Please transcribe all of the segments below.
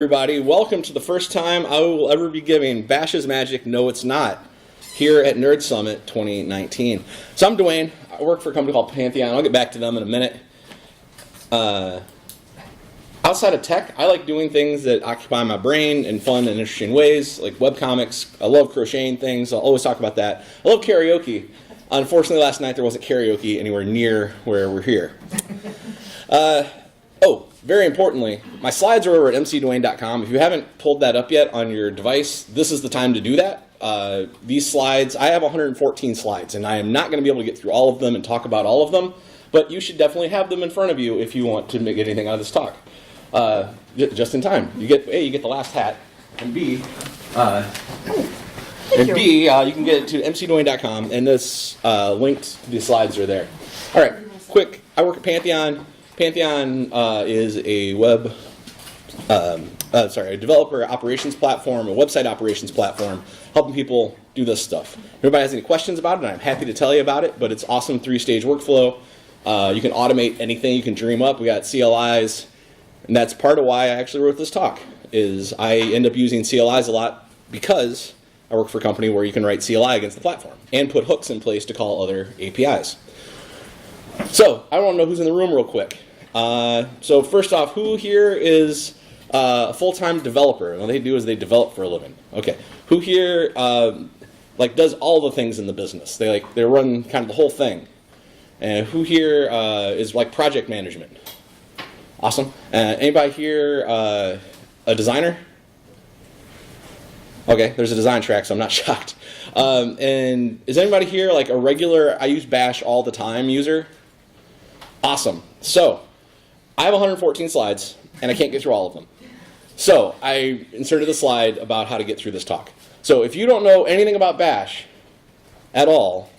Everybody, welcome to the first time I will ever be giving Bash is Magic, No It's Not, here at Nerd Summit 2019. So I'm Dwayne. I work for a company called Pantheon. I'll get back to them in a minute. Outside of tech, I like doing things that occupy my brain in fun and interesting ways, like webcomics. I love crocheting things. I'll always talk about that. I love karaoke. Unfortunately, last night there wasn't karaoke anywhere near where we're here. Very importantly, my slides are over at mcdwayne.com. If you haven't pulled that up yet on your device, this is the time to do that. These slides, I have 114 slides, and I am not going to be able to get through all of them and talk about all of them, but you should definitely have them in front of you if you want to get anything out of this talk. Just in time. You get the last hat, and B, you can get it to mcdwayne.com, and this linked to the slides are there. All right, quick. I work at Pantheon. Pantheon is a a developer operations platform, a website operations platform, helping people do this stuff. If anybody has any questions about it, I'm happy to tell you about it, but it's awesome 3-stage workflow. You can automate anything you can dream up. We got CLIs, and that's part of why I actually wrote this talk, is I end up using CLIs a lot because I work for a company where you can write CLI against the platform and put hooks in place to call other APIs. So, I want to know who's in the room real quick. So first off, who here is a full-time developer? What they do is they develop for a living. Okay. Who here does all the things in the business? They run kind of the whole thing. And who here is like project management? Awesome. Anybody here a designer? Okay, there's a design track, so I'm not shocked. And is anybody here like a regular I use Bash all the time user? Awesome. So I have 114 slides, and I can't get through all of them. So I inserted a slide about how to get through this talk. So if you don't know anything about Bash at all,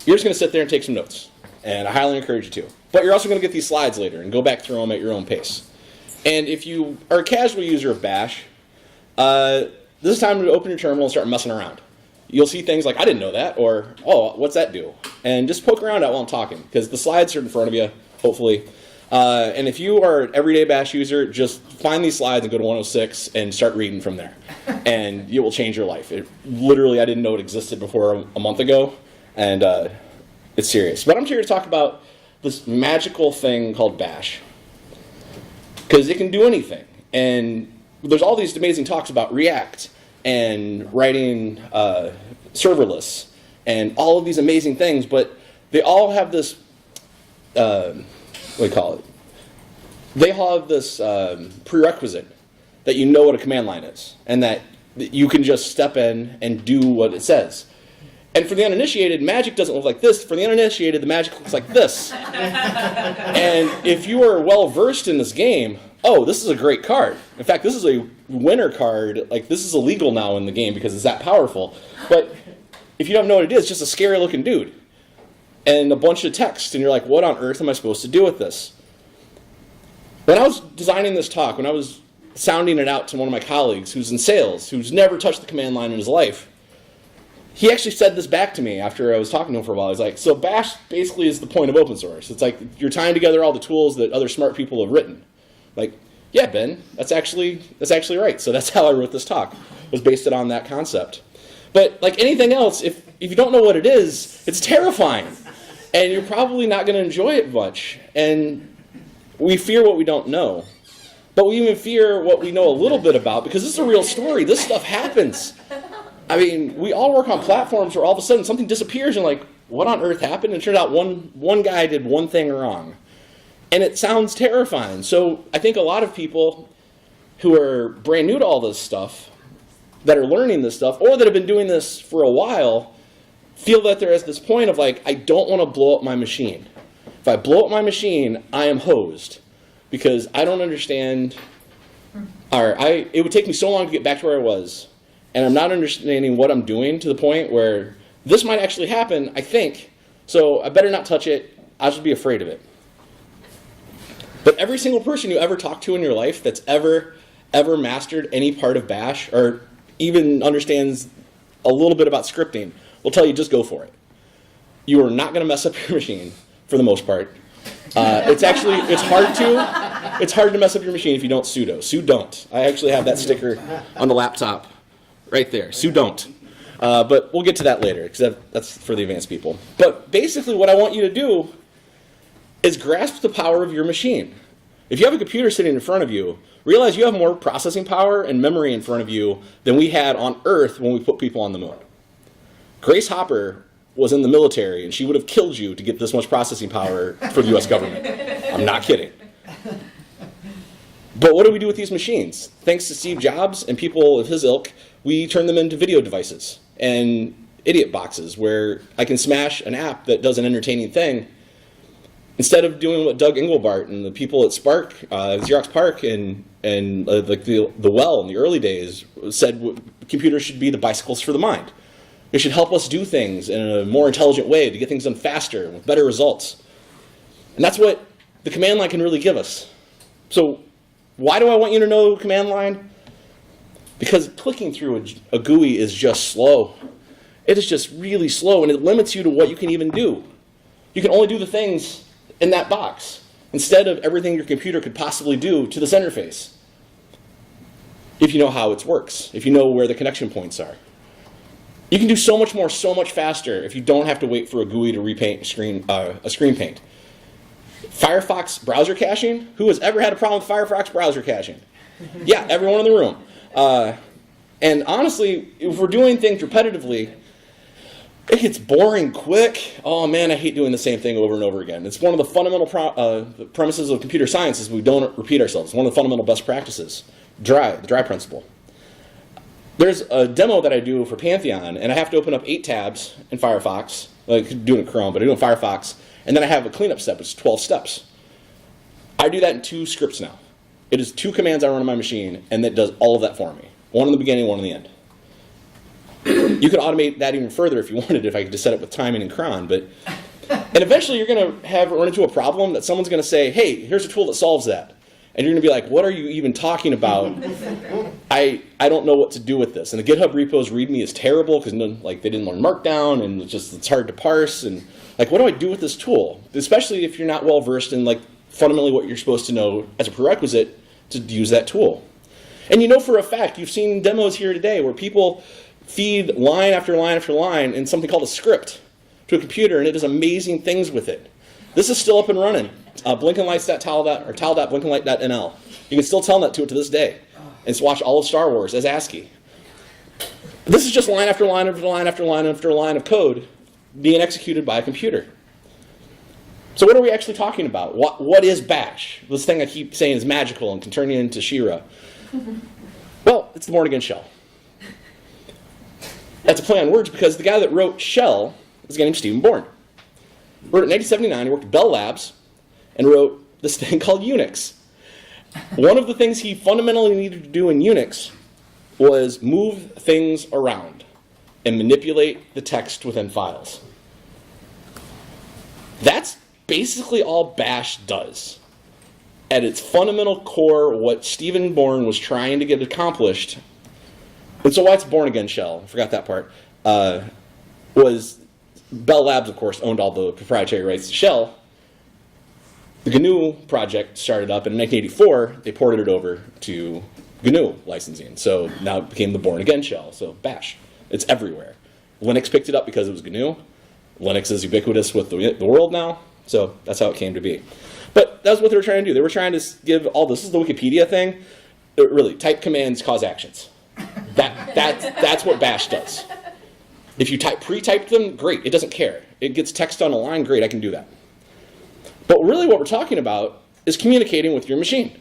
you're just going to sit there and take some notes. And I highly encourage you to. But you're also going to get these slides later and go back through them at your own pace. And if you are a casual user of Bash, this is time to open your terminal and start messing around. You'll see things like, I didn't know that, or, oh, what's that do? And just poke around at while I'm talking, because the slides are in front of you, hopefully. And if you are an everyday Bash user, just find these slides and go to 106 and start reading from there. And it will change your life. Literally, I didn't know it existed before a month ago, and it's serious. But I'm here to talk about this magical thing called Bash, because it can do anything. And there's all these amazing talks about React and writing serverless and all of these amazing things, but they all have this, what do you call it? They have this prerequisite that you know what a command line is, and that you can just step in and do what it says. And for the uninitiated, magic doesn't look like this. For the uninitiated, the magic looks like this. And if you are well versed in this game, oh, this is a great card. In fact, this is a winner card. Like, this is illegal now in the game because it's that powerful. But if you don't know what it is, it's just a scary looking dude and a bunch of text, and you're like, what on earth am I supposed to do with this? When I was designing this talk, when I was sounding it out to one of my colleagues who's in sales, who's never touched the command line in his life, he actually said this back to me after I was talking to him for a while. He's like, so Bash basically is the point of open source. It's like you're tying together all the tools that other smart people have written. Like, yeah, Ben, that's actually right. So that's how I wrote this talk, was based it on that concept. But like anything else, if you don't know what it is, it's terrifying. And you're probably not going to enjoy it much. And we fear what we don't know. But we even fear what we know a little bit about, because this is a real story. This stuff happens. I mean, we all work on platforms where all of a sudden something disappears and like, what on earth happened? And it turned out one guy did one thing wrong. And it sounds terrifying. So I think a lot of people who are brand new to all this stuff, that are learning this stuff, or that have been doing this for a while, feel that they're at this point of like, I don't want to blow up my machine. If I blow up my machine, I am hosed. Because I don't understand, it would take me so long to get back to where I was, and I'm not understanding what I'm doing to the point where this might actually happen, I think, so I better not touch it. I'll just be afraid of it. But every single person you ever talk to in your life that's ever mastered any part of Bash, or even understands a little bit about scripting, will tell you just go for it. You are not going to mess up your machine, for the most part. It's hard to mess up your machine if you don't sudo. Don't. I actually have that sticker on the laptop right there. Don't. But we'll get to that later, because that's for the advanced people. But basically what I want you to do is grasp the power of your machine. If you have a computer sitting in front of you, realize you have more processing power and memory in front of you than we had on Earth when we put people on the moon. Grace Hopper was in the military, and she would have killed you to get this much processing power for the US government. I'm not kidding. But what do we do with these machines? Thanks to Steve Jobs and people of his ilk, we turn them into video devices and idiot boxes where I can smash an app that does an entertaining thing instead of doing what Doug Engelbart and the people at Spark, Xerox PARC, and like the Well in the early days said computers should be the bicycles for the mind. It should help us do things in a more intelligent way to get things done faster with better results. And that's what the command line can really give us. So why do I want you to know command line? Because clicking through a GUI is just slow. It is just really slow, and it limits you to what you can even do. You can only do the things in that box instead of everything your computer could possibly do to this interface. If you know how it works, if you know where the connection points are. You can do so much more, so much faster if you don't have to wait for a GUI to repaint a screen paint. Firefox browser caching? Who has ever had a problem with Firefox browser caching? Yeah, everyone in the room. And honestly, if we're doing things repetitively, it gets boring quick. Oh man, I hate doing the same thing over and over again. It's one of the fundamental premises of computer science is we don't repeat ourselves. It's one of the fundamental best practices. The DRY principle. There's a demo that I do for Pantheon, and I have to open up 8 tabs in Firefox. I could do it in Chrome, but I do it in Firefox. And then I have a cleanup step, which is 12 steps. I do that in 2 scripts now. It is 2 commands I run on my machine, and that does all of that for me. One in the beginning, one in the end. You could automate that even further if you wanted, if I could just set it with timing and cron. And eventually you're going to run into a problem that someone's going to say, hey, here's a tool that solves that. And you're going to be like, what are you even talking about? I don't know what to do with this. And the GitHub repos README is terrible because they didn't learn Markdown, and it's hard to parse. And what do I do with this tool? Especially if you're not well versed in fundamentally what you're supposed to know as a prerequisite to use that tool. And you know for a fact, you've seen demos here today where people feed line after line after line in something called a script to a computer, and it does amazing things with it. This is still up and running. Blinkenlights.tal.blinkenlight.nl. You can still telnet to it to this day. And it's watch all of Star Wars as ASCII. This is just line after line after line after line after line of code being executed by a computer. So what are we actually talking about? What is Bash? This thing I keep saying is magical and can turn you into She-Ra. Well, it's the Born Again shell. That's a play on words because the guy that wrote Shell is a guy named Stephen Bourne. Wrote it in 1979. He worked at Bell Labs and wrote this thing called Unix. One of the things he fundamentally needed to do in Unix was move things around and manipulate the text within files. That's basically all Bash does. At its fundamental core, what Stephen Bourne was trying to get accomplished, and so why it's Born Again shell, I forgot that part, was Bell Labs, of course, owned all the proprietary rights to Shell. The GNU project started up, and in 1984, they ported it over to GNU licensing. So now it became the Born Again shell, so Bash. It's everywhere. Linux picked it up because it was GNU. Linux is ubiquitous with the world now, so that's how it came to be. But that's what they were trying to do. They were trying to give all this is the Wikipedia thing. Really, type commands cause actions. That's what Bash does. If you pre-type them, great. It doesn't care. It gets text on a line, great, I can do that. But really what we're talking about is communicating with your machine.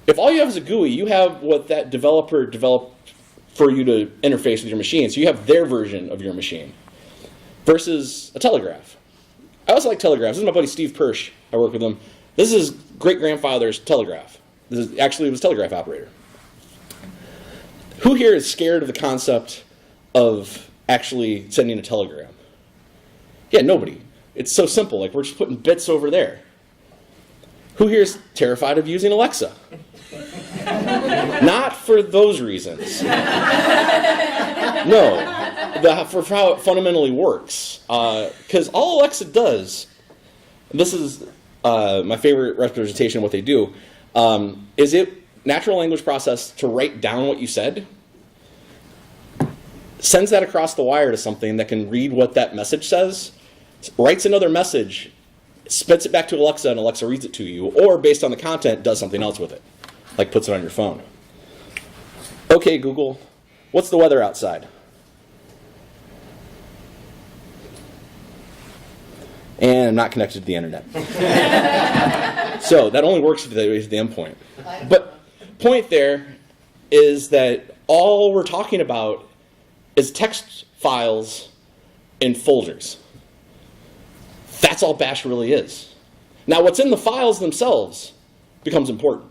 If all you have is a GUI, you have what that developer developed for you to interface with your machine. So you have their version of your machine versus a telegraph. I also like telegraphs. This is my buddy Steve Persh. I work with him. This is his great-grandfather's telegraph. Actually, it was a telegraph operator. Who here is scared of the concept of actually sending a telegram? Yeah, nobody. It's so simple. We're just putting bits over there. Who here is terrified of using Alexa? Not for those reasons. No. For how it fundamentally works. Because all Alexa does, this is my favorite representation of what they do, is it natural language process to write down what you said, sends that across the wire to something that can read what that message says, writes another message, spits it back to Alexa, and Alexa reads it to you, or based on the content, does something else with it, like puts it on your phone. Okay, Google, what's the weather outside? And I'm not connected to the internet. So that only works if the endpoint. But point there is that all we're talking about is text files in folders. That's all Bash really is. Now what's in the files themselves becomes important.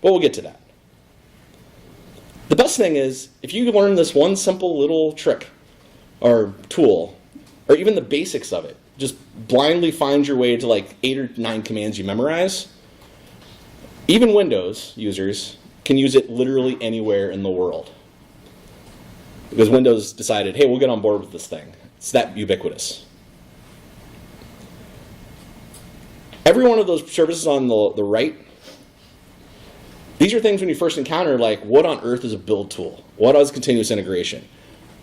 But we'll get to that. The best thing is, if you learn this one simple little trick or tool, or even the basics of it, just blindly find your way to like 8 or 9 commands you memorize, even Windows users can use it literally anywhere in the world. Because Windows decided, hey, we'll get on board with this thing. It's that ubiquitous. Every one of those services on the right, these are things when you first encounter, like, what on earth is a build tool? What is continuous integration?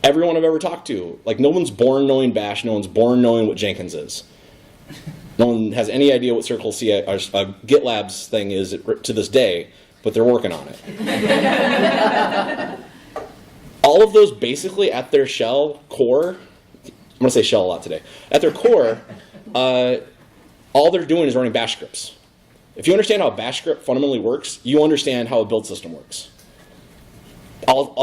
Everyone I've ever talked to, like, no one's born knowing Bash, no one's born knowing what Jenkins is. No one has any idea what Circle C or GitLab's thing is to this day, but they're working on it. All of those basically at their shell core, I'm going to say shell a lot today, at their core, all they're doing is running Bash scripts. If you understand how a Bash script fundamentally works, you understand how a build system works.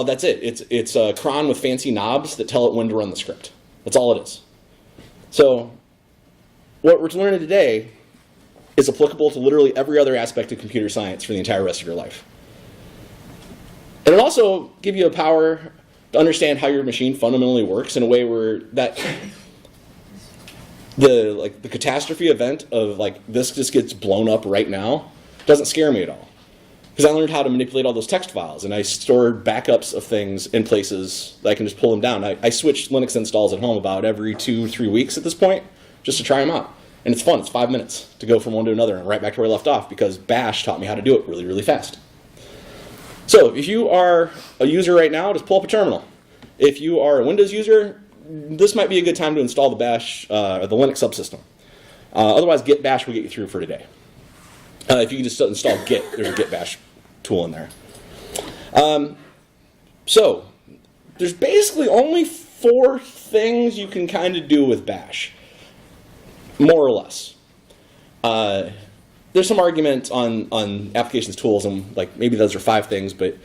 That's it. It's a cron with fancy knobs that tell it when to run the script. That's all it is. So what we're learning today is applicable to literally every other aspect of computer science for the entire rest of your life. And it'll also give you a power to understand how your machine fundamentally works in a way where that the catastrophe event of like this just gets blown up right now doesn't scare me at all. Because I learned how to manipulate all those text files, and I stored backups of things in places that I can just pull them down. I switch Linux installs at home about every 2-3 weeks at this point, just to try them out. And it's fun. It's 5 minutes to go from one to another and right back to where I left off, because Bash taught me how to do it really, really fast. So if you are a user right now, just pull up a terminal. If you are a Windows user, this might be a good time to install the Bash, or the Linux subsystem. Otherwise, Git Bash will get you through for today. If you can just install Git, there's a Git Bash tool in there. So there's basically only 4 things you can kind of do with Bash, more or less. There's some argument on applications tools, and like maybe those are 5 things, but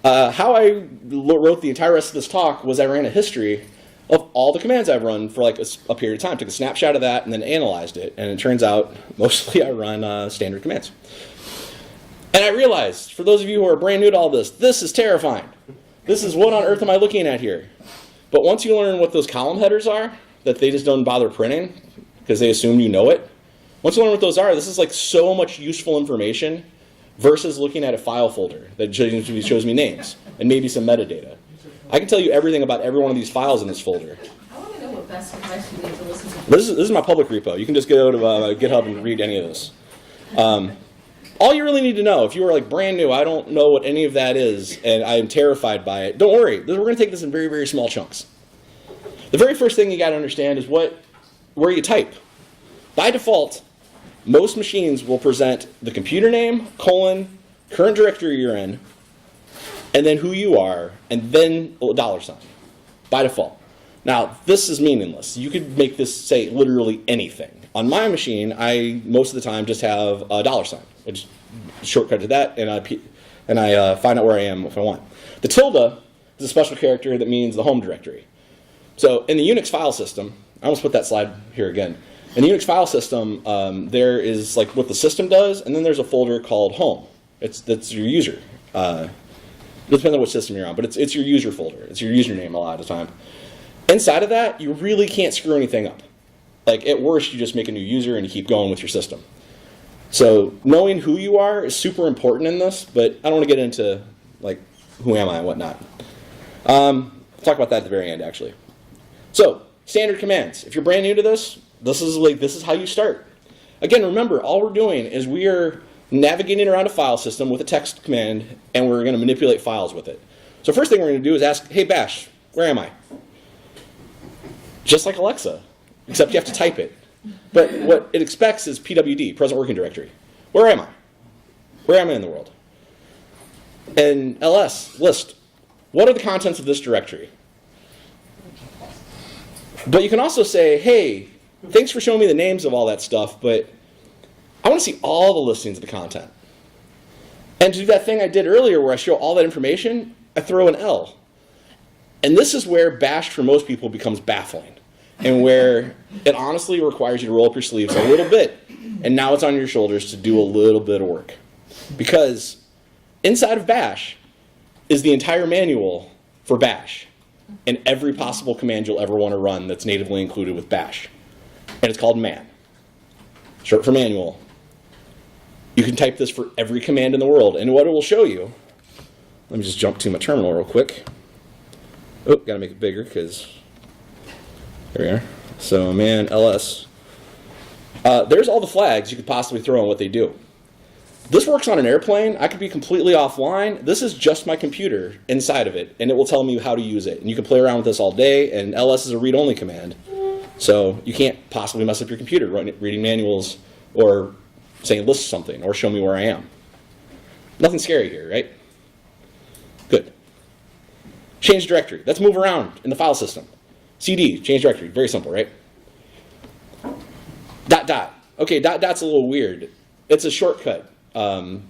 how I wrote the entire rest of this talk was I ran a history of all the commands I've run for like a period of time. Took a snapshot of that and then analyzed it, and it turns out mostly I run standard commands. And I realized, for those of you who are brand new to all this, this is terrifying. This is what on earth am I looking at here? But once you learn what those column headers are, that they just don't bother printing because they assume you know it, once you learn what those are, this is like so much useful information versus looking at a file folder that shows me names and maybe some metadata. I can tell you everything about every one of these files in this folder. I want to know what best advice you need to listen to. This is my public repo. You can just go to GitHub and read any of this. All you really need to know, if you are like brand new, I don't know what any of that is, and I am terrified by it, don't worry. We're going to take this in very, very small chunks. The very first thing you got to understand is where you type. By default, most machines will present the computer name, colon, current directory you're in, and then who you are, and then a $sign, by default. Now, this is meaningless. You could make this say literally anything. On my machine, I most of the time just have a $sign. I just shortcut to that, and I find out where I am if I want. The tilde is a special character that means the home directory. So in the Unix file system, I almost put that slide here again. In the Unix file system, there is like what the system does, and then there's a folder called home. That's your user. It depends on what system you're on, but it's your user folder. It's your username a lot of the time. Inside of that, you really can't screw anything up. Like at worst, you just make a new user and you keep going with your system. So knowing who you are is super important in this, but I don't want to get into like who am I and whatnot. I'll talk about that at the very end, actually. So standard commands. If you're brand new to this, this is how you start. Again, remember, all we're doing is we are navigating around a file system with a text command, and we're going to manipulate files with it. So first thing we're going to do is ask, hey Bash, where am I? Just like Alexa, except you have to type it. But what it expects is PWD, present working directory. Where am I? Where am I in the world? And ls, list, what are the contents of this directory? But you can also say, hey, thanks for showing me the names of all that stuff, but I want to see all the listings of the content. And to do that thing I did earlier where I show all that information, I throw an L. And this is where Bash for most people becomes baffling, and where it honestly requires you to roll up your sleeves a little bit, and now it's on your shoulders to do a little bit of work. Because inside of Bash is the entire manual for Bash, and every possible command you'll ever want to run that's natively included with Bash. And it's called man, short for manual. You can type this for every command in the world, and what it will show you, let me just jump to my terminal real quick. Oh, gotta make it bigger because, there we are. So man, ls. There's all the flags you could possibly throw on what they do. This works on an airplane. I could be completely offline. This is just my computer inside of it, and it will tell me how to use it. And you can play around with this all day, and ls is a read-only command. So you can't possibly mess up your computer reading manuals or saying list something or show me where I am. Nothing scary here, right? Good. Change directory. Let's move around in the file system. CD, change directory. Very simple, right? Dot dot. Okay, dot dot's a little weird. It's a shortcut. When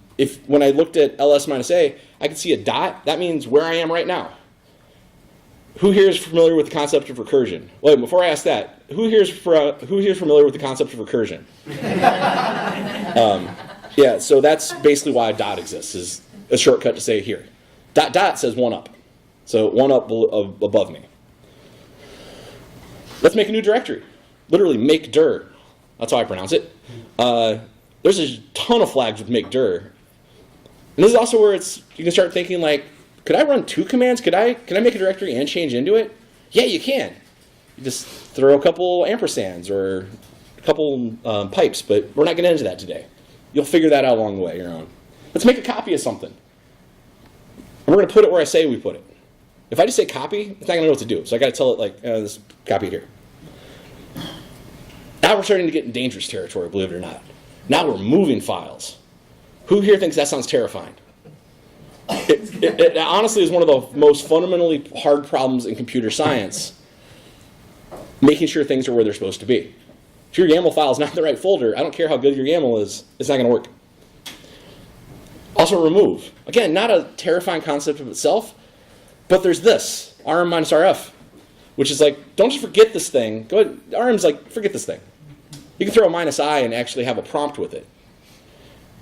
I looked at ls-a, I could see a dot. That means where I am right now. Who here is familiar with the concept of recursion? Wait, before I ask that, who here is familiar with the concept of recursion? Yeah, so that's basically why a dot exists, is a shortcut to say here. Dot dot says one up. So one up above me. Let's make a new directory. Literally make dir. That's how I pronounce it. There's a ton of flags with make dir. And this is also where you can start thinking like, could I run two commands? Can I make a directory and change into it? Yeah, you can. You just throw a couple ampersands or a couple pipes, but we're not going to get into that today. You'll figure that out along the way, your own. Let's make a copy of something. And we're going to put it where I say we put it. If I just say copy, it's not going to know what to do. So I got to tell it like, this copy here. Now we're starting to get in dangerous territory, believe it or not. Now we're moving files. Who here thinks that sounds terrifying? It honestly is one of the most fundamentally hard problems in computer science, making sure things are where they're supposed to be. If your YAML file is not in the right folder, I don't care how good your YAML is, it's not going to work. Also remove. Again, not a terrifying concept of itself, but there's this, rm-rf, which is like, don't just forget this thing. Go ahead, rm's like, forget this thing. You can throw a -i and actually have a prompt with it.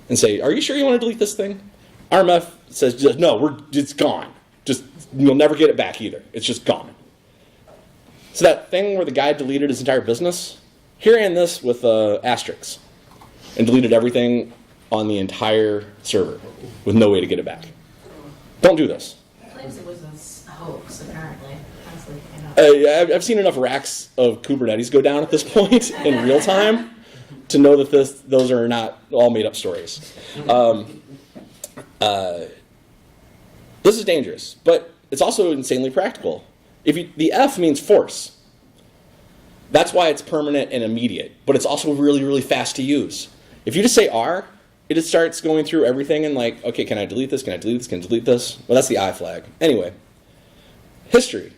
And say, are you sure you want to delete this thing? RMF says, no, it's gone. You'll never get it back either. It's just gone. So that thing where the guy deleted his entire business, he ran this with asterisks and deleted everything on the entire server with no way to get it back. Don't do this. It claims it was a hoax, apparently. I've seen enough racks of Kubernetes go down at this point in real time to know that those are not all made up stories. This is dangerous, but it's also insanely practical. The F means force. That's why it's permanent and immediate, but it's also really, really fast to use. If you just say R, it just starts going through everything and like, okay, can I delete this? Can I delete this? Can I delete this? Well, that's the I flag. Anyway, history.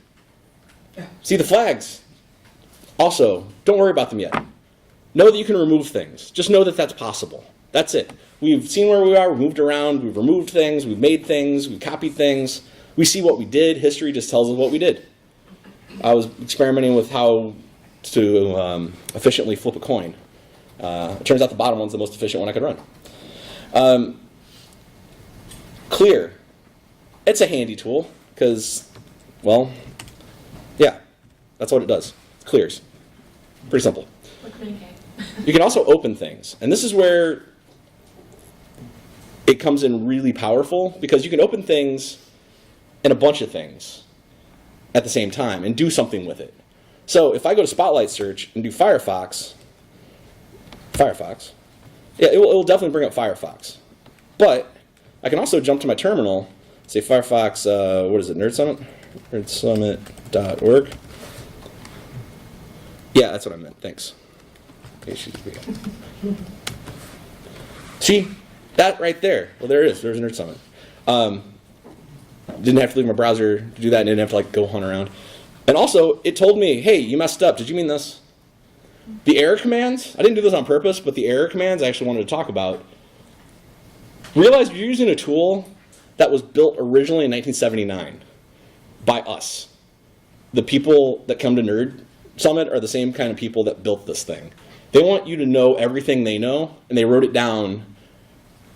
See the flags. Also, don't worry about them yet. Know that you can remove things. Just know that that's possible. That's it. We've seen where we are, we've moved around, we've removed things, we've made things, we've copied things. We see what we did. History just tells us what we did. I was experimenting with how to efficiently flip a coin. It turns out the bottom one's the most efficient one I could run. Clear. It's a handy tool because, well, yeah, that's what it does. It clears. Pretty simple. You can also open things. And this is where it comes in really powerful because you can open things and a bunch of things at the same time and do something with it. So if I go to Spotlight Search and do Firefox, Firefox. Yeah, it will definitely bring up Firefox. But I can also jump to my terminal, say Firefox, what is it, Nerd Summit? nerdsummit.org. Yeah, that's what I meant. Thanks. See? That right there. Well, there it is. There's Nerd Summit. Didn't have to leave my browser to do that. And didn't have to like go hunt around. And also, it told me, hey, you messed up. Did you mean this? The error commands, I didn't do this on purpose, but the error commands I actually wanted to talk about. Realize you're using a tool that was built originally in 1979 by us. The people that come to Nerd Summit are the same kind of people that built this thing. They want you to know everything they know, and they wrote it down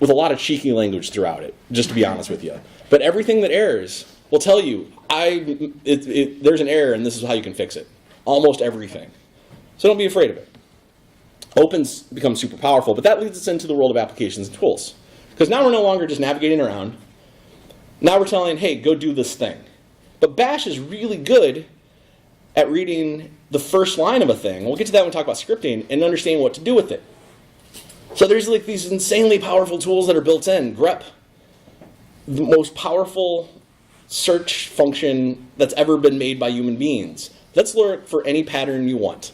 with a lot of cheeky language throughout it, just to be honest with you. But everything that errors will tell you, there's an error and this is how you can fix it. Almost everything. So don't be afraid of it. Open's become super powerful, but that leads us into the world of applications and tools. Because now we're no longer just navigating around. Now we're telling, hey, go do this thing. But Bash is really good at reading the first line of a thing. We'll get to that when we talk about scripting and understanding what to do with it. So there's like these insanely powerful tools that are built in. grep, the most powerful search function that's ever been made by human beings. Let's look for any pattern you want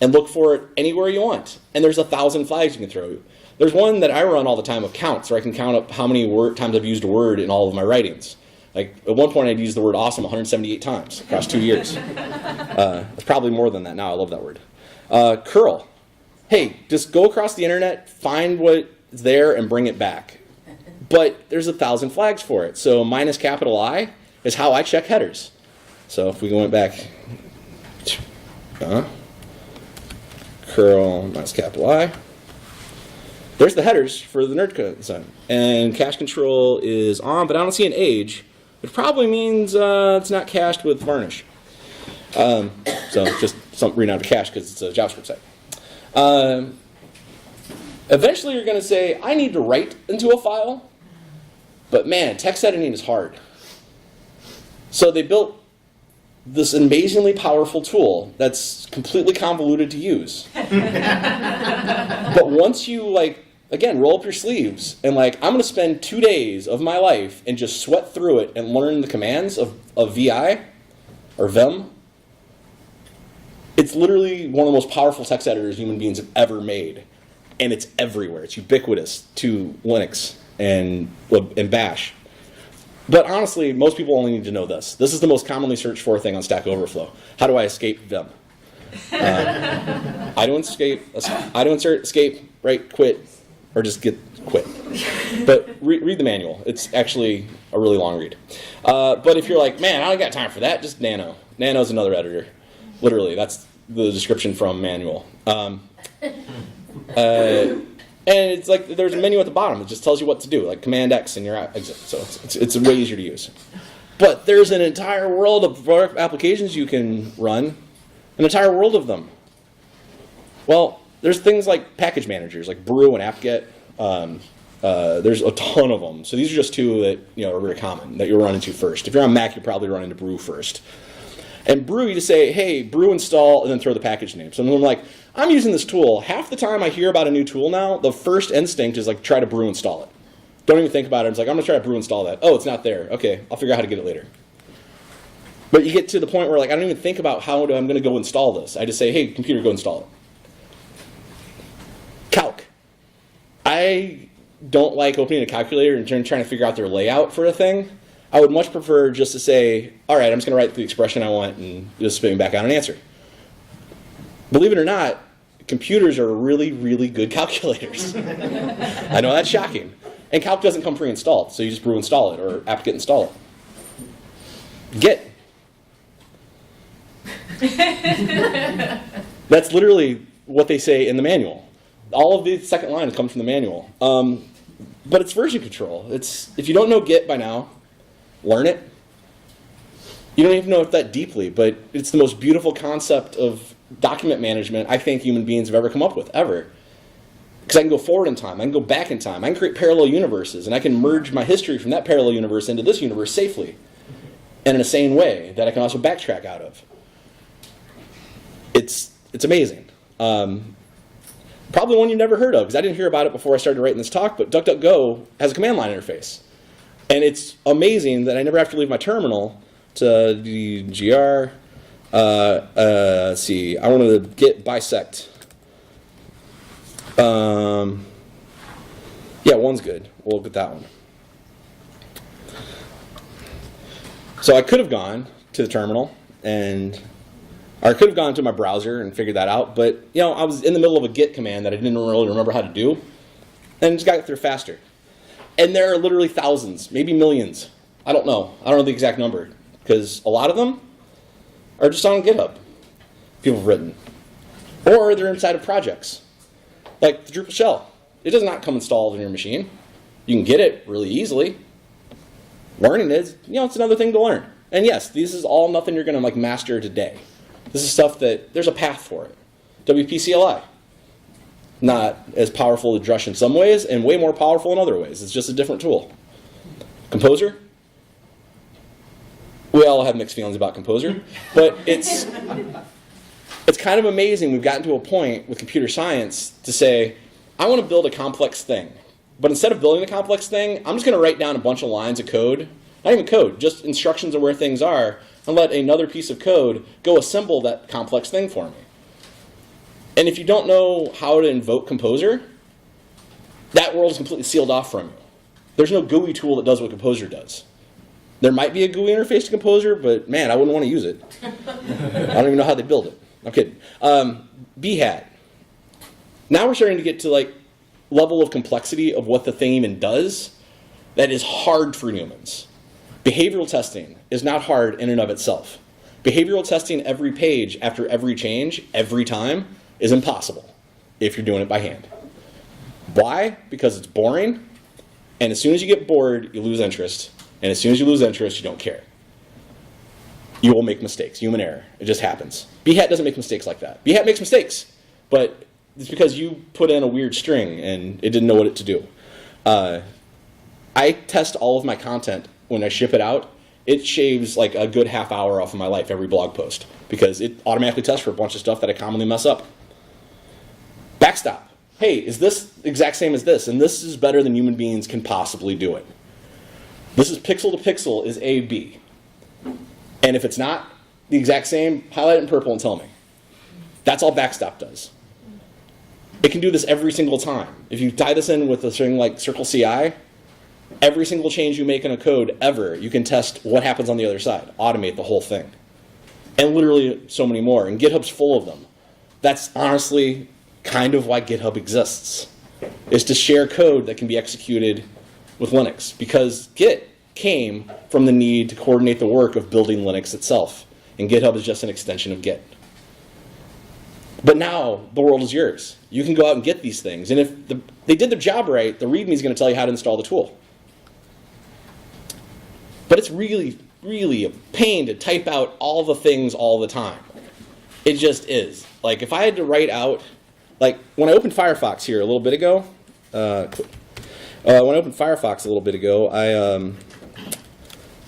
and look for it anywhere you want. And there's 1,000 flags you can throw. There's one that I run all the time of counts, where I can count up how many times I've used a word in all of my writings. Like at one point I'd used the word awesome 178 times across 2 years. It's probably more than that now. I love that word. Curl. Hey, just go across the internet, find what's there, and bring it back. But there's 1,000 flags for it. So -I is how I check headers. So if we went back, curl -I. There's the headers for the Nerd Summit. And cache control is on, but I don't see an age. It probably means it's not cached with varnish. So just reading out of cache because it's a JavaScript site. Eventually you're going to say, I need to write into a file, but man, text editing is hard. So they built this amazingly powerful tool that's completely convoluted to use. But once you, again, roll up your sleeves and I'm going to spend 2 days of my life and just sweat through it and learn the commands of VI or Vim, it's literally one of the most powerful text editors human beings have ever made. And it's everywhere. It's ubiquitous to Linux and Bash. But honestly, most people only need to know this. This is the most commonly searched for thing on Stack Overflow. How do I escape Vim? I don't insert, escape, write, quit, or just quit. But read the manual. It's actually a really long read. But if you're like, man, I don't got time for that, just Nano. Nano's another editor. Literally, that's the description from manual. And it's like there's a menu at the bottom that just tells you what to do, like Command X and your exit. So it's way easier to use. But there's an entire world of applications you can run, an entire world of them. Well, there's things like package managers, like Brew and apt-get. There's a ton of them. So these are just two that are very common that you'll run into first. If you're on Mac, you'll probably run into Brew first. And Brew, you just say, hey, Brew install, and then throw the package name. So I'm like, I'm using this tool. Half the time I hear about a new tool now, the first instinct is try to Brew install it. Don't even think about it. It's like, I'm going to try to Brew install that. Oh, it's not there. Okay, I'll figure out how to get it later. But you get to the point where I don't even think about how I'm going to go install this. I just say, hey, computer, go install it. Calc. I don't like opening a calculator and trying to figure out their layout for a thing. I would much prefer just to say, all right, I'm just going to write the expression I want and just spit back out an answer. Believe it or not, computers are really, really good calculators. I know that's shocking. And Calc doesn't come pre-installed, so you just Brew install it or apt-get install it. Git. That's literally what they say in the manual. All of the second line comes from the manual. But it's version control. If you don't know Git by now, learn it. You don't even know it that deeply, but it's the most beautiful concept of document management I think human beings have ever come up with, ever. Because I can go forward in time, I can go back in time, I can create parallel universes, and I can merge my history from that parallel universe into this universe safely, and in a sane way that I can also backtrack out of. It's amazing. Probably one you've never heard of, because I didn't hear about it before I started writing this talk, but DuckDuckGo has a command line interface. And it's amazing that I never have to leave my terminal to the gr. Let's see, I wanted to git bisect. Yeah, one's good. We'll look at that one. So I could have gone to the terminal, or I could have gone to my browser and figured that out, but I was in the middle of a git command that I didn't really remember how to do, and just got through faster. And there are literally thousands, maybe millions. I don't know the exact number, because a lot of them are just on GitHub. People have written. Or they're inside of projects. Like the Drupal shell. It does not come installed in your machine. You can get it really easily. Learning is, it's another thing to learn. And yes, this is all nothing you're going to master today. This is stuff that there's a path for it. WP-CLI. Not as powerful as Drush in some ways, and way more powerful in other ways. It's just a different tool. Composer. We all have mixed feelings about Composer, but it's kind of amazing we've gotten to a point with computer science to say, I want to build a complex thing. But instead of building a complex thing, I'm just going to write down a bunch of lines of code. Not even code, just instructions of where things are, and let another piece of code go assemble that complex thing for me. And if you don't know how to invoke Composer, that world is completely sealed off from you. There's no GUI tool that does what Composer does. There might be a GUI interface to Composer, but man, I wouldn't want to use it. I don't even know how they build it. I'm kidding. Behat. Now we're starting to get to level of complexity of what the thing even does that is hard for humans. Behavioral testing is not hard in and of itself. Behavioral testing every page after every change, every time, is impossible if you're doing it by hand. Why? Because it's boring, and as soon as you get bored, you lose interest, and as soon as you lose interest, you don't care. You will make mistakes, human error. It just happens. Behat doesn't make mistakes like that. Behat makes mistakes, but it's because you put in a weird string and it didn't know what to do. I test all of my content when I ship it out. It shaves a good half hour off of my life every blog post because it automatically tests for a bunch of stuff that I commonly mess up. Backstop. Hey, is this the exact same as this? And this is better than human beings can possibly do it. This is pixel to pixel is A, B. And if it's not the exact same, highlight it in purple and tell me. That's all backstop does. It can do this every single time. If you tie this in with a string like Circle CI, every single change you make in a code ever, you can test what happens on the other side. Automate the whole thing. And literally so many more. And GitHub's full of them. That's honestly kind of why GitHub exists, is to share code that can be executed with Linux. Because Git came from the need to coordinate the work of building Linux itself. And GitHub is just an extension of Git. But now the world is yours. You can go out and get these things. And if they did their job right, the README is going to tell you how to install the tool. But it's really, really a pain to type out all the things all the time. It just is. If I had to write out, when I opened Firefox here a little bit ago,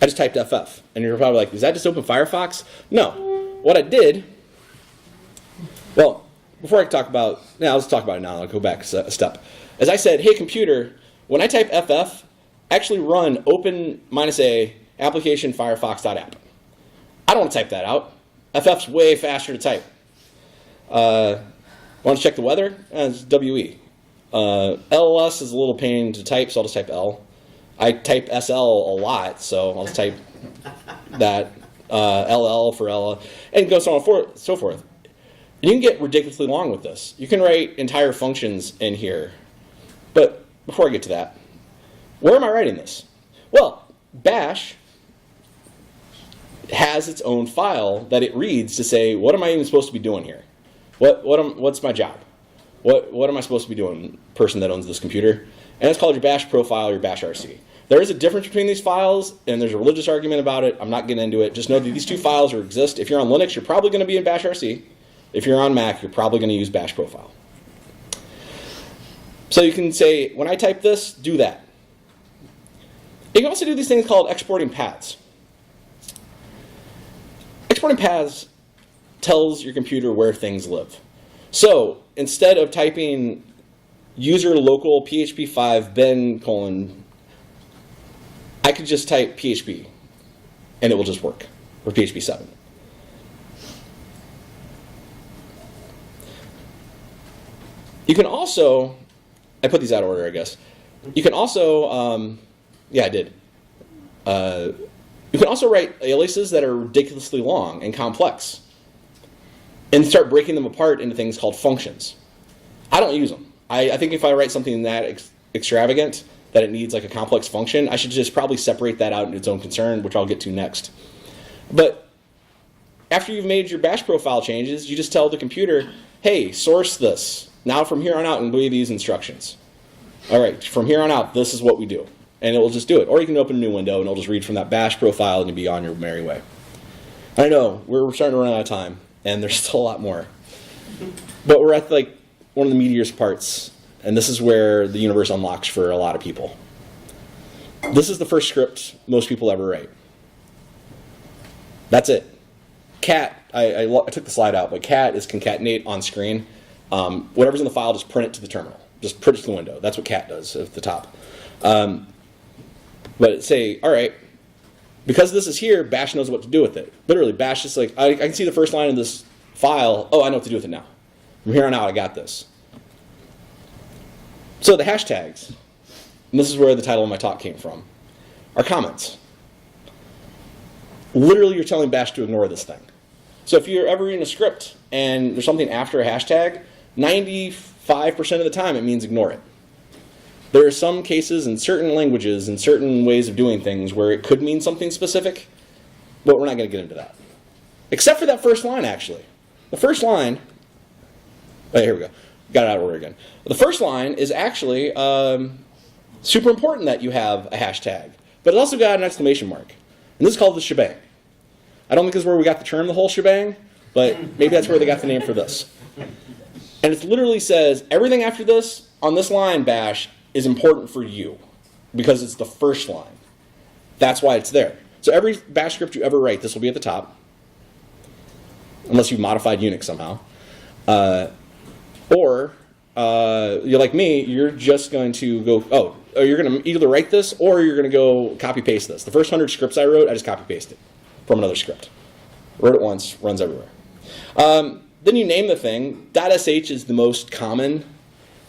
I just typed FF. And you're probably like, is that just open Firefox? No. What I did, well, before I talk about, let's talk about it now. I'll go back a step. As I said, hey computer, when I type FF, actually run open -a application firefox.app. I don't want to type that out. FF's way faster to type. Want to check the weather? It's WE. LLS is a little pain to type, so I'll just type L. I type SL a lot, so I'll just type that. LL for L, and go so on so forth. And you can get ridiculously long with this. You can write entire functions in here. But before I get to that, where am I writing this? Well, Bash has its own file that it reads to say, what am I even supposed to be doing here? What's my job? What am I supposed to be doing, person that owns this computer? And it's called your Bash profile or your Bash RC. There is a difference between these files, and there's a religious argument about it. I'm not getting into it. Just know that these two files exist. If you're on Linux, you're probably going to be in Bash RC. If you're on Mac, you're probably going to use Bash profile. So you can say, when I type this, do that. You can also do these things called exporting paths. Exporting paths tells your computer where things live. So instead of typing user local PHP 5 ben colon, I could just type PHP and it will just work, or PHP 7. You can also, I put these out of order, I guess. You can also, yeah, I did. You can also write aliases that are ridiculously long and complex and start breaking them apart into things called functions. I don't use them. I think if I write something that extravagant, that it needs like a complex function, I should just probably separate that out into its own concern, which I'll get to next. But after you've made your bash profile changes, you just tell the computer, hey, source this. Now from here on out, obey these instructions. All right, from here on out, this is what we do. And it will just do it. Or you can open a new window and it'll just read from that bash profile and you'll be on your merry way. I know, we're starting to run out of time, and there's still a lot more. But we're at like one of the meatiest parts, and this is where the universe unlocks for a lot of people. This is the first script most people ever write. That's it. Cat, I took the slide out, but cat is concatenate on screen. Whatever's in the file, just print it to the terminal. Just print it to the window. That's what cat does at the top. But say, all right, because this is here, bash knows what to do with it. Literally, bash is like, I can see the first line of this file. Oh, I know what to do with it now. From here on out, I got this. So the hashtags, and this is where the title of my talk came from, are comments. Literally, you're telling bash to ignore this thing. So if you're ever in a script and there's something after a hashtag, 95% of the time it means ignore it. There are some cases in certain languages and certain ways of doing things where it could mean something specific, but we're not going to get into that. Except for that first line, actually. The first line, oh, here we go. Got it out of order again. The first line is actually super important that you have a hashtag, but it also got an exclamation mark. And this is called the shebang. I don't think this is where we got the term the whole shebang, but maybe that's where they got the name for this. And it literally says, everything after this, on this line, bash, is important for you, because it's the first line. That's why it's there. So every bash script you ever write, this will be at the top, unless you've modified Unix somehow. Or you're like me, you're just going to go, you're going to either write this or you're going to go copy-paste this. The first 100 scripts I wrote, I just copy-pasted from another script. Wrote it once, runs everywhere. Then you name the thing. .sh is the most common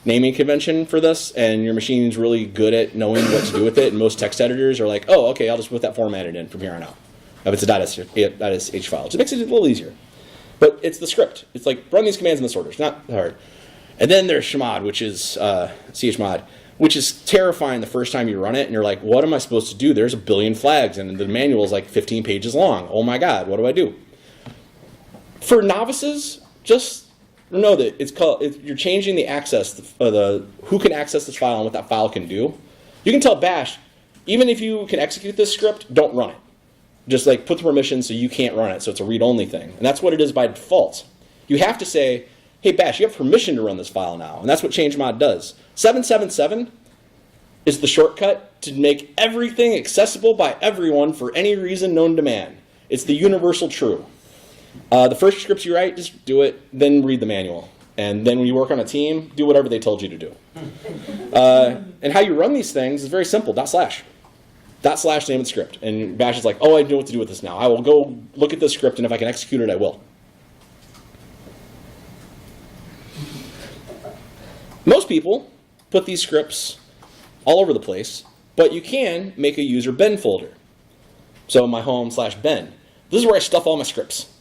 naming convention for this, and your machine's really good at knowing what to do with it, and most text editors are like, oh, okay, I'll just put that formatted in from here on out. If it's a .sh file, which makes it a little easier. But it's the script. It's like, run these commands in this order. It's not hard. And then there's chmod, which is chmod, which is terrifying the first time you run it, and you're like, what am I supposed to do? There's a billion flags, and the manual is like 15 pages long. Oh my God, what do I do? For novices, just know that you're changing the access, who can access this file and what that file can do. You can tell bash, even if you can execute this script, don't run it. Just like put the permission so you can't run it, so it's a read-only thing. And that's what it is by default. You have to say, hey bash, you have permission to run this file now, and that's what chmod does. 777 is the shortcut to make everything accessible by everyone for any reason known to man. It's the universal true. The first scripts you write, just do it, then read the manual. And then when you work on a team, do whatever they told you to do. And how you run these things is very simple, // name of the script. And bash is like, oh, I know what to do with this now. I will go look at this script, and if I can execute it, I will. Most people put these scripts all over the place, but you can make a user ben folder. So my home /ben. This is where I stuff all my scripts.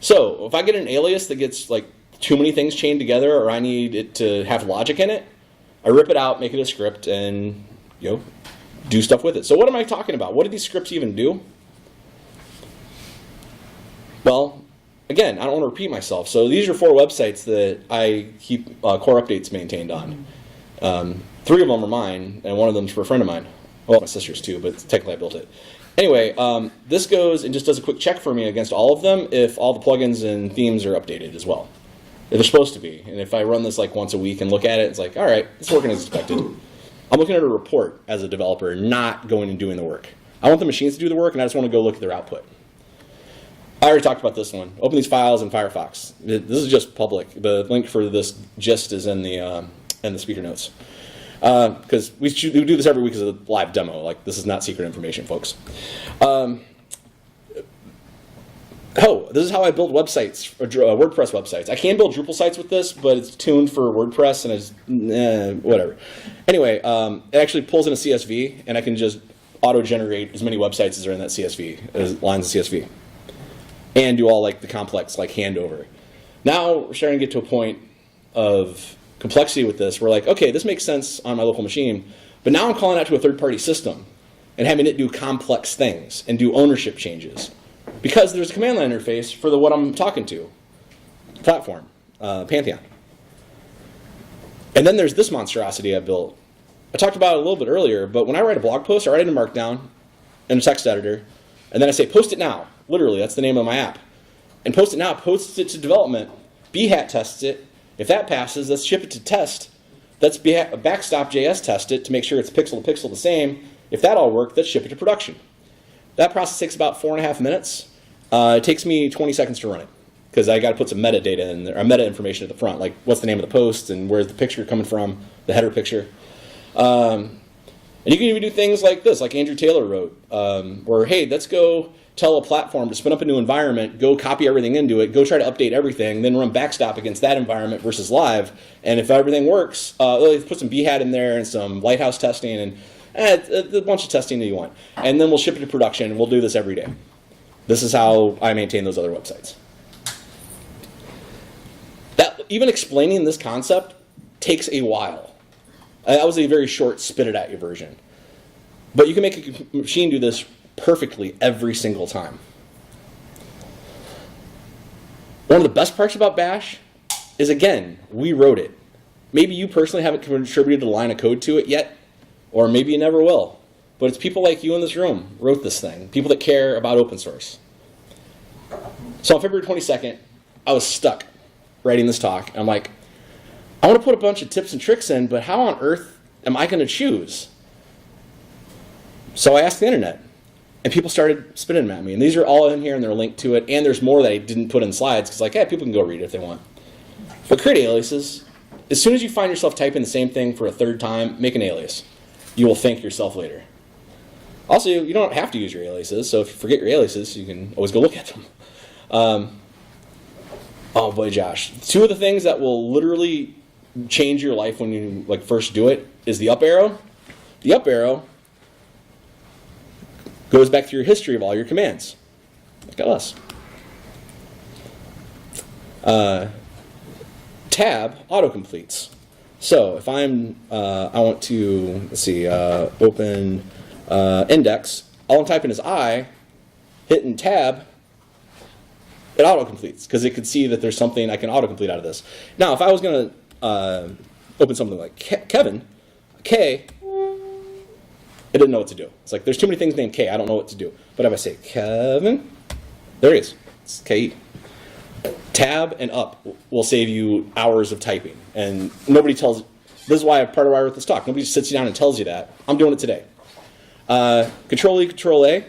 So if I get an alias that gets like too many things chained together, or I need it to have logic in it, I rip it out, make it a script, and do stuff with it. So what am I talking about? What do these scripts even do? Well, again, I don't want to repeat myself. So these are 4 websites that I keep core updates maintained on. 3 of them are mine, and one of them is for a friend of mine. Well, my sister's too, but technically I built it. Anyway, this goes and just does a quick check for me against all of them if all the plugins and themes are updated as well. If they're supposed to be. And if I run this like once a week and look at it, it's like, all right, it's working as expected. I'm looking at a report as a developer, not going and doing the work. I want the machines to do the work, and I just want to go look at their output. I already talked about this one. Open these files in Firefox. This is just public. The link for this gist is in the speaker notes. Because we do this every week as a live demo. Like, this is not secret information, folks. This is how I build websites, or WordPress websites. I can build Drupal sites with this, but it's tuned for WordPress, and it's whatever. Anyway, it actually pulls in a CSV, and I can just auto-generate as many websites as are in that CSV, as lines of CSV, and do all like the complex like handover. Now we're starting to get to a point of complexity with this. We're like, okay, this makes sense on my local machine, but now I'm calling out to a third-party system and having it do complex things and do ownership changes. Because there's a command line interface for what I'm talking to, platform, Pantheon. And then there's this monstrosity I built. I talked about it a little bit earlier, but when I write a blog post, I write it in Markdown in a text editor, and then I say, post it now. Literally, that's the name of my app. And post it now, posts it to development. Behat tests it. If that passes, let's ship it to test. Let's Backstop.js test it to make sure it's pixel to pixel the same. If that all worked, let's ship it to production. That process takes about 4.5 minutes. It takes me 20 seconds to run it because I got to put some metadata in there, or meta information at the front, like what's the name of the post and where's the picture coming from, the header picture. And you can even do things like this, like Andrew Taylor wrote, where, hey, let's go tell a platform to spin up a new environment, go copy everything into it, go try to update everything, then run backstop against that environment versus live. And if everything works, let's put some Behat in there and some Lighthouse testing and a bunch of testing that you want. And then we'll ship it to production, and we'll do this every day. This is how I maintain those other websites. Even explaining this concept takes a while. That was a very short spit-it-at-you version. But you can make a machine do this perfectly every single time. One of the best parts about Bash is, again, we wrote it. Maybe you personally haven't contributed a line of code to it yet, or maybe you never will. But it's people like you in this room wrote this thing, people that care about open source. So on February 22nd, I was stuck writing this talk. And I'm like, I want to put a bunch of tips and tricks in, but how on earth am I going to choose? So I asked the internet, and people started spinning them at me. And these are all in here, and they're linked to it. And there's more that I didn't put in slides, because like, people can go read it if they want. But create aliases. As soon as you find yourself typing the same thing for a third time, make an alias. You will thank yourself later. Also, you don't have to use your aliases, so if you forget your aliases, you can always go look at them. Oh boy, Josh. Two of the things that will literally change your life when you first do it is the up arrow. The up arrow goes back to your history of all your commands. Look at us. Tab autocompletes. So if I want to, open index, all I'm typing is I, hitting tab, it autocompletes, because it could see that there's something I can autocomplete out of this. Now, if I was going to open something like Kevin, K, it didn't know what to do. It's like, there's too many things named K, I don't know what to do. But if I say Kevin, there he is. It's K-E. Tab and up will save you hours of typing. And nobody tells, this is why part of why I wrote this talk. Nobody sits you down and tells you that. I'm doing it today. Control-E, Control-A.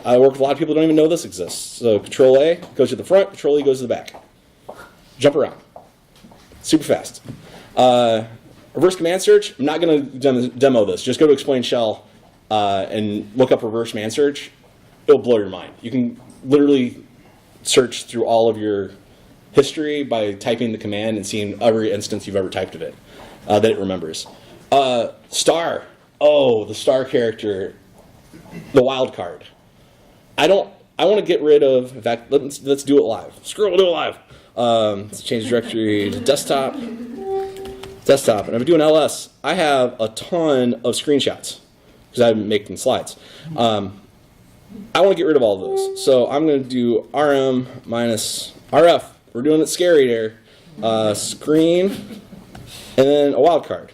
I work with a lot of people who don't even know this exists. So Control-A goes to the front, Control-E goes to the back. Jump around. Super fast. Reverse command search, I'm not going to demo this. Just go to Explain Shell and look up reverse command search. It'll blow your mind. You can literally search through all of your history by typing the command and seeing every instance you've ever typed of it that it remembers. Star. Oh, the star character, the wild card. I want to get rid of, in fact, let's do it live. Screw it, we'll do it live. Let's change the directory to desktop. Desktop, and if I do an ls, I have a ton of screenshots because I'm making slides. I want to get rid of all of those. So I'm going to do rm minus rf. We're doing it scary there. Screen, and then a wildcard.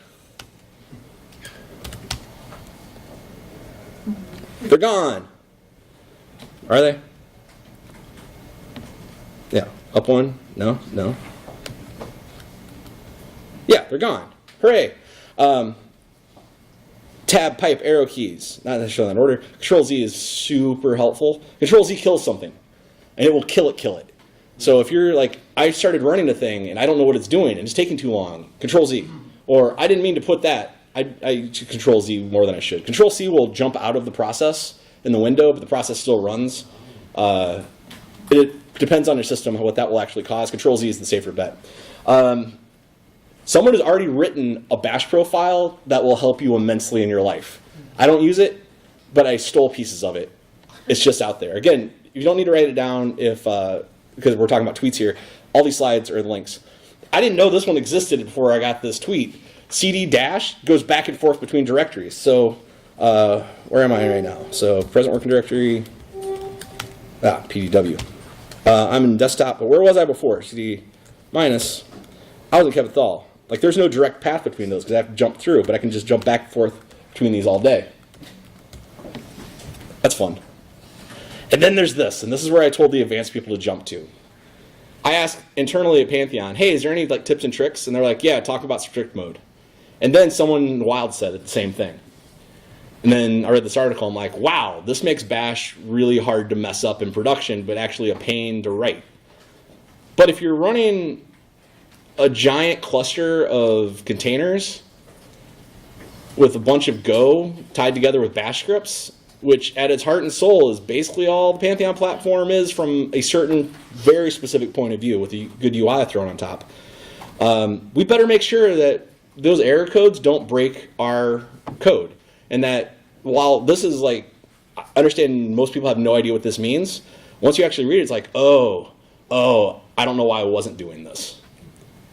They're gone. Are they? Yeah. Up one? No? No? Yeah, they're gone. Hooray. Tab, pipe, arrow keys. Not necessarily in order. Control-Z is super helpful. Control-Z kills something. and it will kill it. So if you're like, I started running the thing and I don't know what it's doing and it's taking too long, Control Z. Or I didn't mean to put that, I Control Z more than I should. Control C will jump out of the process in the window, but the process still runs. It depends on your system what that will actually cause. Control Z is the safer bet. Someone has already written a bash profile that will help you immensely in your life. I don't use it, but I stole pieces of it. It's just out there. Again, you don't need to write it down because we're talking about tweets here. All these slides are the links. I didn't know this one existed before I got this tweet. CD dash goes back and forth between directories. So where am I right now? So present working directory, PDW. I'm in desktop, but where was I before? CD minus, I was in Kevin Thal. Like there's no direct path between those because I have to jump through, but I can just jump back and forth between these all day. That's fun. And then there's this, and this is where I told the advanced people to jump to. I asked internally at Pantheon, hey, is there any like tips and tricks? And they're like, yeah, talk about strict mode. And then someone wild said the same thing. And then I read this article, I'm like, wow, this makes bash really hard to mess up in production, but actually a pain to write. But if you're running a giant cluster of containers with a bunch of Go tied together with bash scripts, which at its heart and soul is basically all the Pantheon platform is from a certain very specific point of view with a good UI thrown on top. We better make sure that those error codes don't break our code. And that while this is like, I understand most people have no idea what this means, once you actually read it, it's like, oh, I don't know why I wasn't doing this.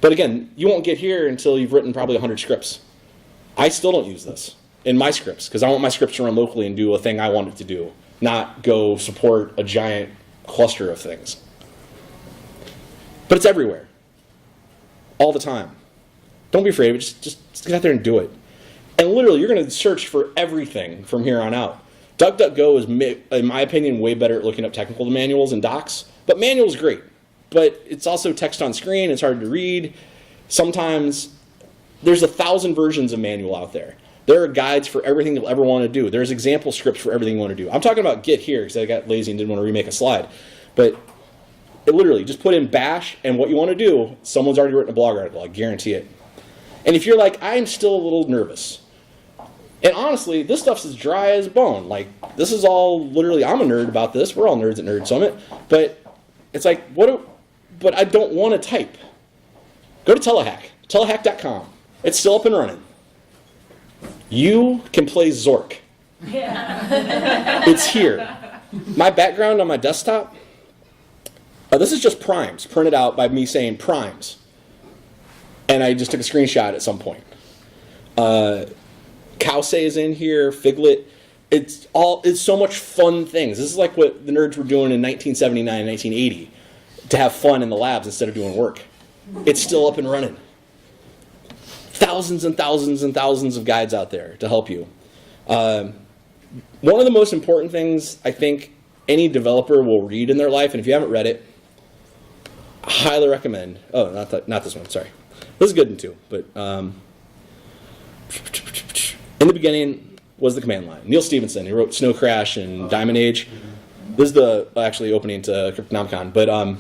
But again, you won't get here until you've written probably 100 scripts. I still don't use this in my scripts because I want my scripts to run locally and do a thing I want it to do, not go support a giant cluster of things. But it's everywhere, all the time. Don't be afraid of it, just get out there and do it. And literally, you're going to search for everything from here on out. DuckDuckGo is, in my opinion, way better at looking up technical manuals and docs, but manual's great. But it's also text on screen, it's hard to read. Sometimes there's 1,000 versions of manual out there. There are guides for everything you'll ever want to do. There's example scripts for everything you want to do. I'm talking about Git here because I got lazy and didn't want to remake a slide. But it literally, just put in bash and what you want to do, someone's already written a blog article, I guarantee it. And if you're like, I'm still a little nervous. And honestly, this stuff's as dry as bone. Like, this is all literally, I'm a nerd about this. We're all nerds at Nerd Summit. But it's like, but I don't want to type. Go to Telehack, telehack.com. It's still up and running. You can play Zork. Yeah. It's here. My background on my desktop, this is just primes, printed out by me saying primes. And I just took a screenshot at some point. Cowsay is in here, Figlet. It's so much fun things. This is like what the nerds were doing in 1979, 1980 to have fun in the labs instead of doing work. It's still up and running. Thousands and thousands and thousands of guides out there to help you. One of the most important things I think any developer will read in their life, and if you haven't read it, I highly recommend. Oh, not this one. Sorry, this is good one too. But in the beginning was the command line. Neil Stevenson, he wrote Snow Crash and Diamond Age. This is the actually opening to Cryptonomicon, but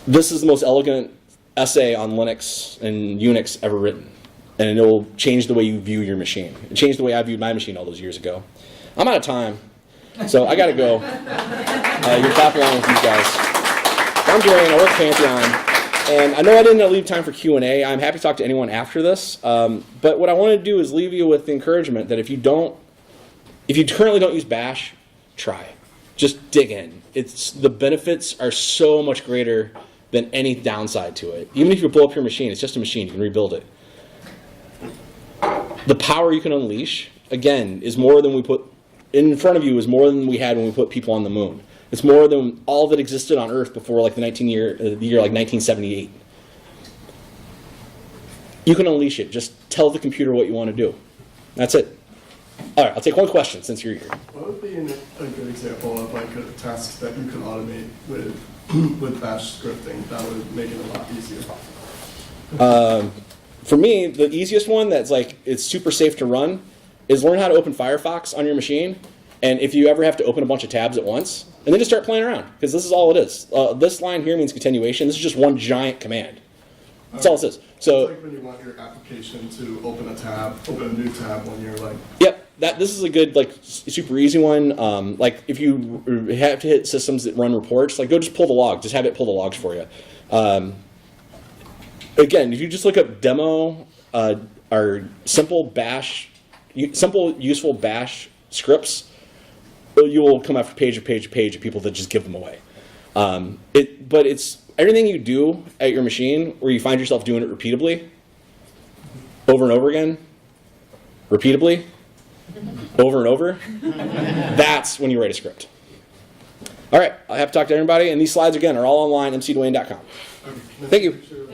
this is the most elegant essay on Linux and Unix ever written. And it will change the way you view your machine. It changed the way I viewed my machine all those years ago. I'm out of time, so I got to go. You're clapping along with these guys. I'm Dwayne, I work at Pantheon, and I know I didn't leave time for Q&A. I'm happy to talk to anyone after this, but what I want to do is leave you with the encouragement that if you currently don't use Bash, try. Just dig in. The benefits are so much greater than any downside to it. Even if you blow up your machine, it's just a machine. You can rebuild it. The power you can unleash, again, is more than we put in front of you, is more than we had when we put people on the moon. It's more than all that existed on Earth before like the year like 1978. You can unleash it. Just tell the computer what you want to do. That's it. All right, I'll take one question since you're here. What would be a good example of like a task that you can automate with Bash scripting that would make it a lot easier? For me, the easiest one that's like it's super safe to run is learn how to open Firefox on your machine And if you ever have to open a bunch of tabs at once, and then just start playing around, because this is all it is. This line here means continuation. This is just one giant command. That's all it is. So, It's like when you want your application to open a new tab when you're like, yep, this is a good, like, super easy one. Like, if you have to hit systems that run reports, like, go just pull the log. Just have it pull the logs for you. Again, if you just look up demo or simple useful bash scripts, you will come after page of page of people that just give them away. But it's everything you do at your machine where you find yourself doing it repeatably, over and over again, repeatably, over and over, that's when you write a script. All right, I have to talk to everybody, and these slides, again, are all online, mcdwayne.com. okay, Thank you. Sure.